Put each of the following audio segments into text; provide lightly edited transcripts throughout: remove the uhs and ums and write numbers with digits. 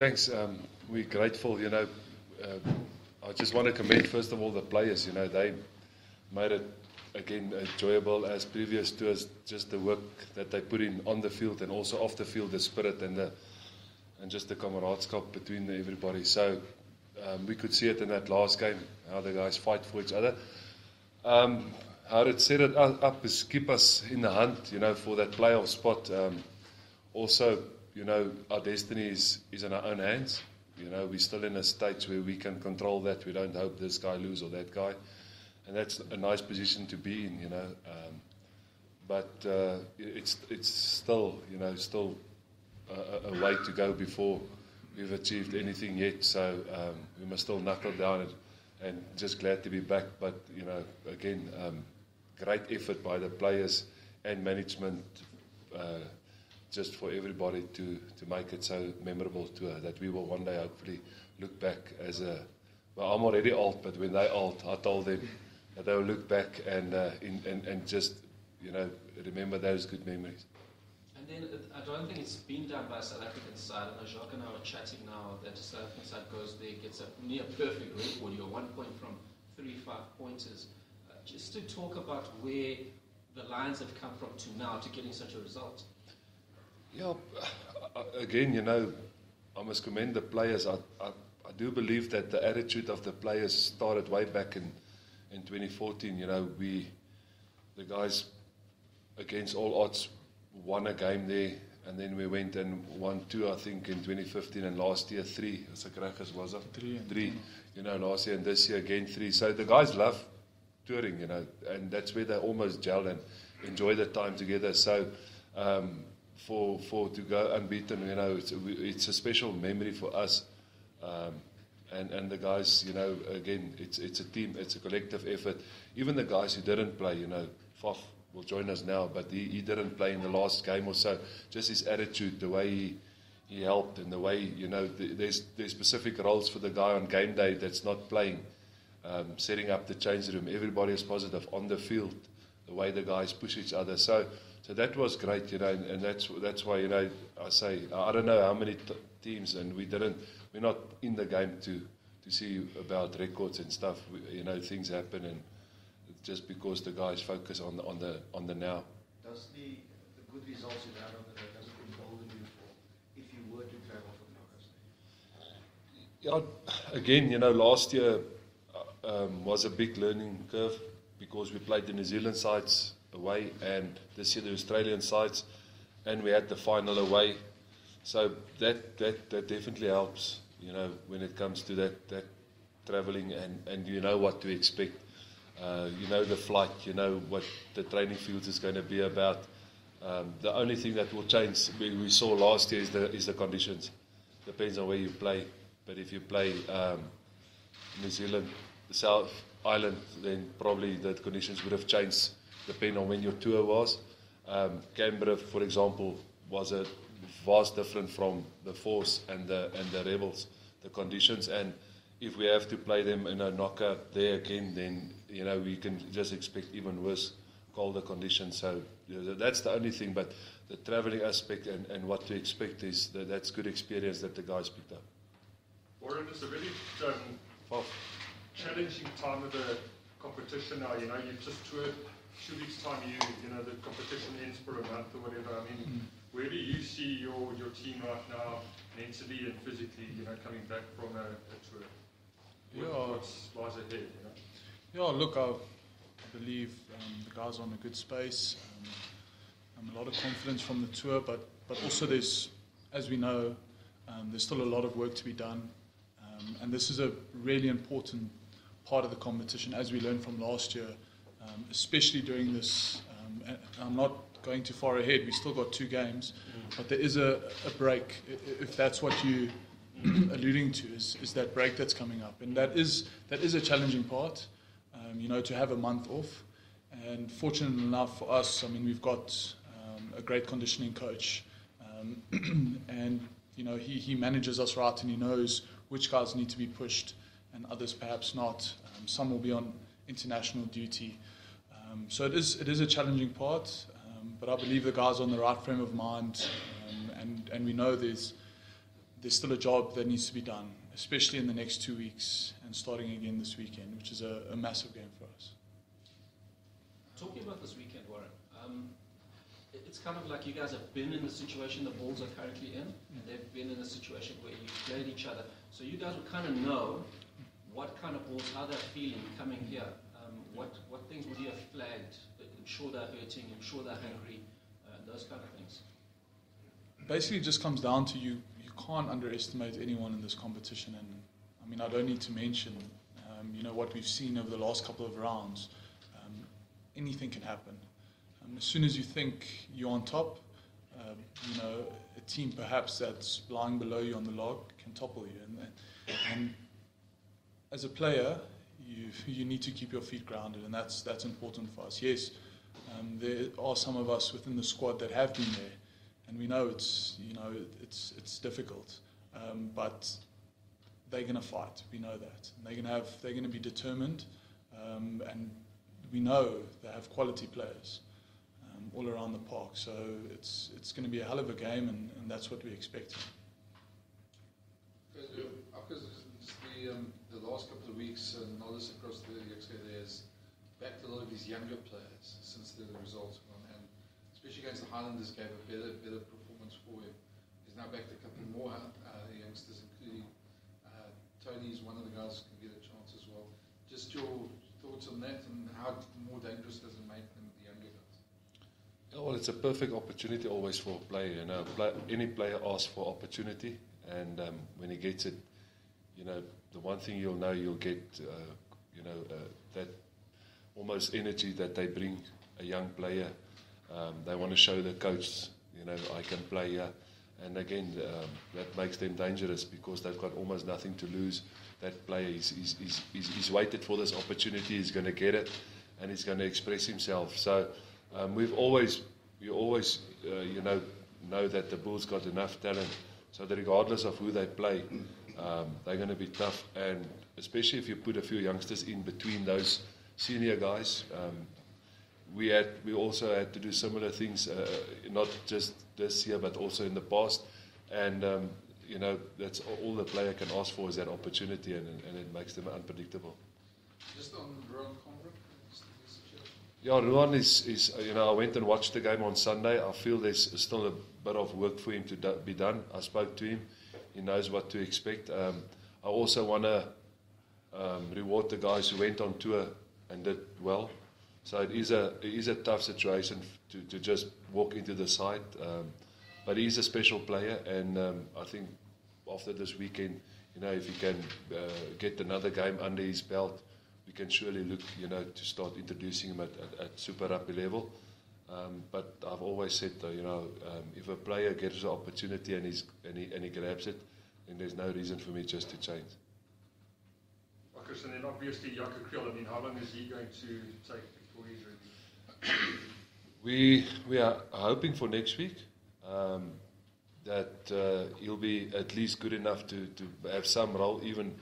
Thanks. We're grateful. I just want to commend first of all the players. They made it again enjoyable as previous tours. Just the work that they put in on the field and also off the field, the spirit and just the camaraderie between everybody. So we could see it in that last game how the guys fight for each other. How it set it up is keep us in the hunt. For that playoff spot. Also. Our destiny is in our own hands. We're still in a stage where we can control that. We don't hope this guy lose or that guy. And that's a nice position to be in, But it's still, still a way to go before we've achieved anything yet. So we must still knuckle down and just glad to be back. But, again, great effort by the players and management just for everybody to make it so memorable tour that we will one day hopefully look back as well, I'm already old, but when they're old, I told them that they will look back and just, remember those good memories. And then I don't think it's been done by South African side. I know Jacques and I are chatting now that the South African side goes there, gets a near perfect record. You're 1 point from 35 pointers. Just to talk about where the Lions have come from to now to getting such a result. Yeah, again, I must commend the players. I do believe that the attitude of the players started way back in 2014. The guys, against all odds, won a game there, and then we went and won 2, I think, in 2015, and last year 3. As ek reg is, was it? 3. Last year and this year again 3. So the guys love touring, and that's where they almost gel and enjoy the time together. So. For to go unbeaten, it's a special memory for us, and the guys, again, it's a team, it's a collective effort. Even the guys who didn't play, Faf will join us now, but he didn't play in the last game or so. Just his attitude, the way he helped, and the way there's specific roles for the guy on game day that's not playing, setting up the change room. Everybody is positive on the field. The way the guys push each other. So that was great, and that's why, I say, I don't know how many teams, and we're not in the game to see about records and stuff. Things happen, and just because the guys focus on the now. Does the good results you've had over there, does it embolden you for if you were to travel for the Yeah, again, last year was a big learning curve because we played the New Zealand sides away, and this year the Australian sides, and we had the final away. So that definitely helps, when it comes to that travelling, and you know what to expect. The flight, what the training fields is going to be about. The only thing that will change, we saw last year, is the conditions. Depends on where you play. But if you play New Zealand, the South Island, then probably the conditions would have changed depending on when your tour was. Canberra, for example, was a vast different from the Force and the Rebels, the conditions. And if we have to play them in a knockout there again, then we can just expect even worse, colder conditions. So that's the only thing. But the travelling aspect and what to expect is that's good experience that the guys picked up. Warren, it's a really challenging time of the competition now. You've just toured. 2 weeks' time, the competition ends for a month or whatever. I mean, where do you see your team right now, mentally and physically, coming back from a tour? What lies ahead? Yeah, look, I believe the guys are in a good space. A lot of confidence from the tour, but also there's, as we know, there's still a lot of work to be done. And this is a really important part of the competition, as we learned from last year, especially during this. I'm not going too far ahead. We still got 2 games, but there is a break, if that's what you alluding to, is that break that's coming up, and that is a challenging part. To have a month off, and fortunate enough for us, we've got a great conditioning coach, and he manages us right, and he knows which guys need to be pushed and others perhaps not. Some will be on international duty, so it is a challenging part, but I believe the guys are on the right frame of mind, and we know there's there's still a job that needs to be done, especially in the next 2 weeks and starting again this weekend, which is a massive game for us. Talking about this weekend, Warren, it's kind of like you guys have been in the situation the Bulls are currently in, and they've been in a situation where you've played each other. So you guys will kind of know what kind of Bulls, how they're feeling coming here. What things would you have flagged? Ensure they're hurting, ensure they're hungry, those kind of things. Basically, it just comes down to you can't underestimate anyone in this competition. And I mean, I don't need to mention, what we've seen over the last couple of rounds. Anything can happen. As soon as you think you're on top, a team perhaps that's lying below you on the log can topple you. And as a player, you need to keep your feet grounded, and that's important for us. Yes, there are some of us within the squad that have been there, and we know it's difficult, but they're going to fight. We know that, and they're going to be determined, and we know they have quality players all around the park. So it's going to be a hell of a game, and that's what we expect. The last couple of weeks, Nollis across the XK there has backed a lot of these younger players since the results won, and especially against the Highlanders gave a better performance for him. He's now backed a couple more youngsters, including Tony is one of the guys who can get a chance as well. Just your thoughts on that, and how more dangerous does it make them, the younger guys? Well, it's a perfect opportunity always for a player. Any player asks for opportunity, and when he gets it, the one thing you'll get, that almost energy that they bring a young player. They want to show the coach, I can play here. And again, that makes them dangerous because they've got almost nothing to lose. That player, he's waited for this opportunity, he's going to get it, and he's going to express himself. So we always know that the Bulls got enough talent, so that regardless of who they play, they're going to be tough, and especially if you put a few youngsters in between those senior guys. We also had to do similar things, not just this year, but also in the past. And that's all the player can ask for is that opportunity, and it makes them unpredictable. Just on Rowan Conrad, yeah, Rowan is I went and watched the game on Sunday. I feel there's still a bit of work for him to be done. I spoke to him. He knows what to expect. I also want to reward the guys who went on tour and did well. So it is a tough situation to just walk into the side. But he's a special player, and I think after this weekend, if he can get another game under his belt, we can surely look, to start introducing him at Super Rugby level. But I've always said, if a player gets the opportunity and he grabs it, then there's no reason for me just to change. Marcus, and then obviously Jaco Kriel, how long is he going to take before he's ready? We are hoping for next week that he'll be at least good enough to have some role, even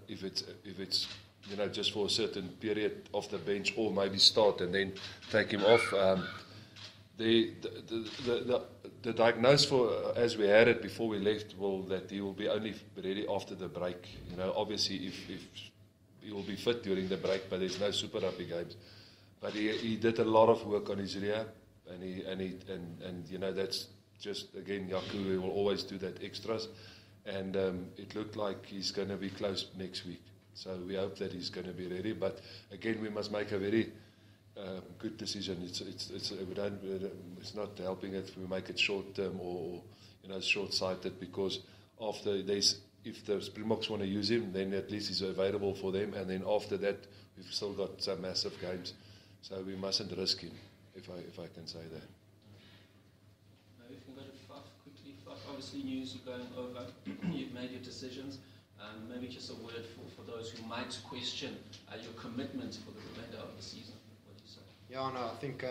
if it's just for a certain period off the bench, or maybe start and then take him off. The diagnosis for, as we had it before we left, that he will be only ready after the break. Obviously if he will be fit during the break, but there's no Super Rugby games. But he did a lot of work on his rehab, and that's just, again, Jaco will always do that extras, and it looked like he's going to be close next week. So we hope that he's going to be ready. But again, we must make a very good decision. It's not helping if we make it short term or short-sighted, because if the Springboks want to use him, then at least he's available for them, and then after that we've still got some massive games, so we mustn't risk him, if I can say that. Maybe we can go to Faf quickly. Faf, obviously news you're going over. You've made your decisions. Maybe just a word for those who might question your commitment for the remainder of the season. What do you say? Yeah, no, I think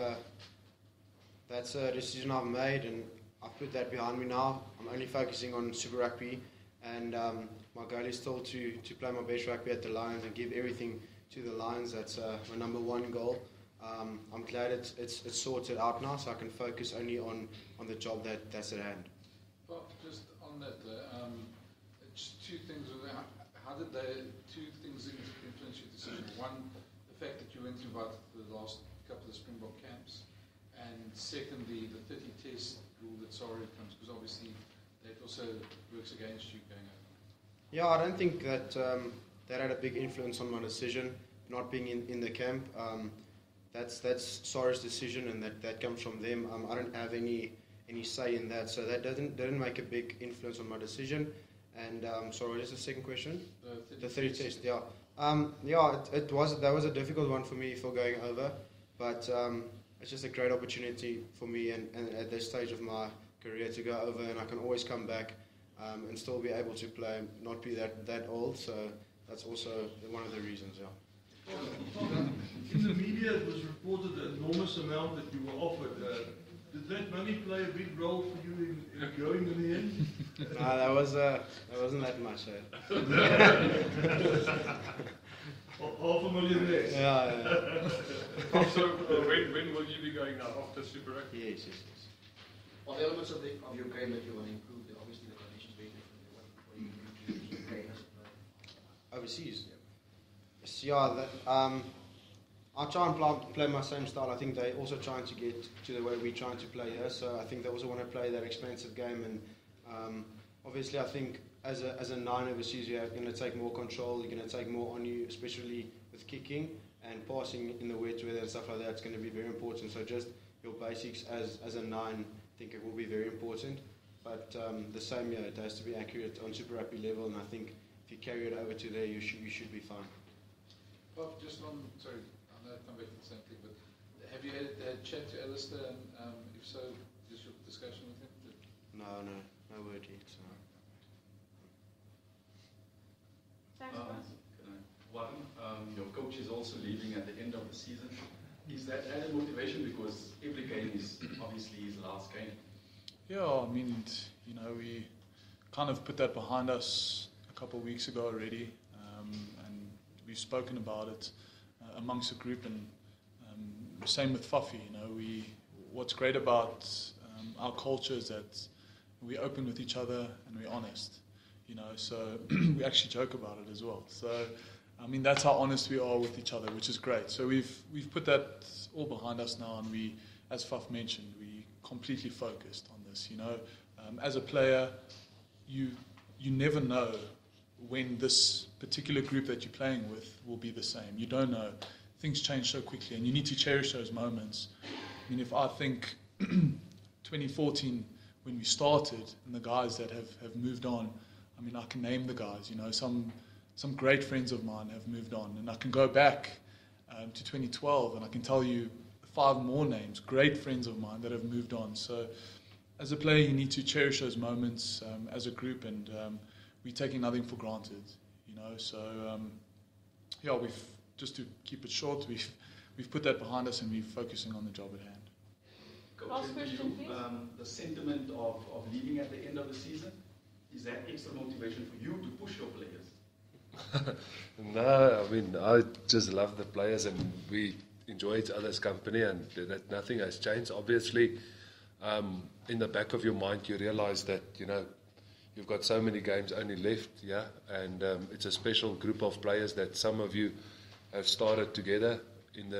that's a decision I've made, and I've put that behind me now. I'm only focusing on Super Rugby, and my goal is still to play my best rugby at the Lions and give everything to the Lions. That's my number one goal. I'm glad it's sorted out now, so I can focus only on the job that's at hand. Well, just on that, did they, two things that influence your decision. One, the fact that you weren't invited to the last couple of Springbok camps, and secondly, the 30 test rule that Sorry comes, because obviously that also works against you going over. Yeah, I don't think that that had a big influence on my decision, not being in the camp. That's Sorry's decision, and that comes from them. I don't have any say in that, so that didn't make a big influence on my decision. And sorry, what is the second question? The 30 test, yeah. That was a difficult one for me for going over, but it's just a great opportunity for me and at this stage of my career to go over, and I can always come back and still be able to play, not be that old. So that's also one of the reasons, yeah. In the media, it was reported the enormous amount that you were offered. Did that money play a big role for you in going in the end? No, that wasn't that much. $500,000 less. Yeah. So when will you be going now after Super Rugby? Yes. What elements of your game that you want to improve? Obviously, the conditions very different. What do you do to play as a player? Overseas. Yeah, I try and play my same style. I think they're also trying to get to the way we're trying to play here. So I think they also want to play that expensive game. And obviously, I think as a 9 overseas, you're going to take more control. You're going to take more on you, especially with kicking and passing in the wet weather and stuff like that. It's going to be very important. So just your basics as a 9, I think it will be very important. But the same year, it has to be accurate on Super Rugby level. And I think if you carry it over to there, you should be fine. Bob, just on, sorry, I know I'll come back to the same thing, but have you had a chat to Alistair, and if so, just your discussion with him? No word yet. So. Thanks, Warren, your coach is also leaving at the end of the season. Is that added motivation, because every game is obviously his last game? Yeah, I mean, we kind of put that behind us a couple of weeks ago already, and we've spoken about it amongst the group, and same with Fafi. What's great about our culture is that we open with each other and we're honest. So we actually joke about it as well. So I mean, that's how honest we are with each other, which is great. So we've put that all behind us now, and we, as Faf mentioned, we completely focused on this. As a player, you never know when this particular group that you're playing with will be the same. You don't know. Things change so quickly, and you need to cherish those moments. I mean, if I think 2014, when we started, and the guys that have moved on, I mean, I can name the guys. Some great friends of mine have moved on, and I can go back to 2012, and I can tell you 5 more names, great friends of mine that have moved on. So as a player, you need to cherish those moments as a group, and we're taking nothing for granted, So, we've, just to keep it short, we've put that behind us, and we're focusing on the job at hand. Coach, the sentiment of leaving at the end of the season, is that extra motivation for you to push your players? No, I mean, I just love the players, and we enjoy each other's company, and that nothing has changed. Obviously, in the back of your mind, you realize that, you've got so many games only left, and it's a special group of players that some of you have started together in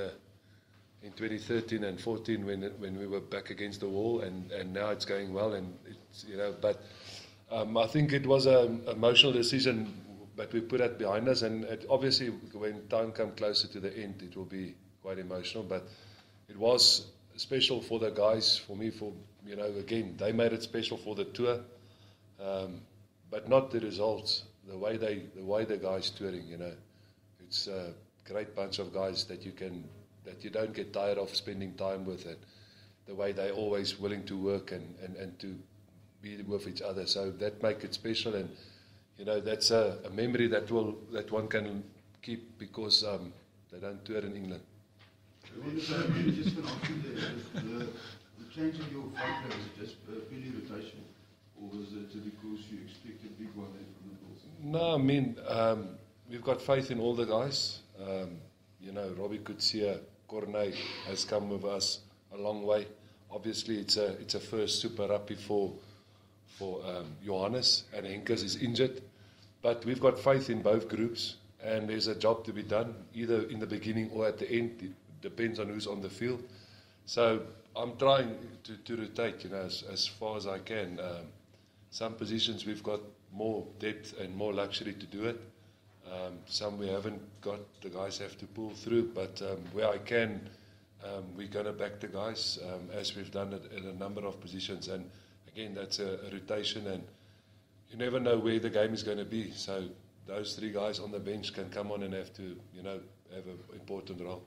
2013 and 14 when we were back against the wall, and now it's going well, and it's, but I think it was an emotional decision, but we put that behind us, and obviously when time comes closer to the end, it will be quite emotional, but it was special for the guys, for me, again, they made it special for the tour, but not the results, the way the guys touring, it's a great bunch of guys that you don't get tired of spending time with, and the way they're always willing to work and to be with each other, so that makes it special, and that's a memory that one can keep, because they don't tour in England. Just an option there. The change of your front row, is it just purely rotation, or was it because you expected big one from the Bulls? No, I mean, we've got faith in all the guys. Robbie Kutsia, Cornet has come with us a long way. Obviously, it's a first Super Rugby for Johannes, and Henkes is injured. But we've got faith in both groups, and there's a job to be done, either in the beginning or at the end. It depends on who's on the field. So I'm trying to rotate, as far as I can. Some positions we've got more depth and more luxury to do it. Some we haven't got, the guys have to pull through, but where I can, we're going to back the guys, as we've done it in a number of positions. And again, that's a rotation, and you never know where the game is going to be. So those 3 guys on the bench can come on and have to, have an important role.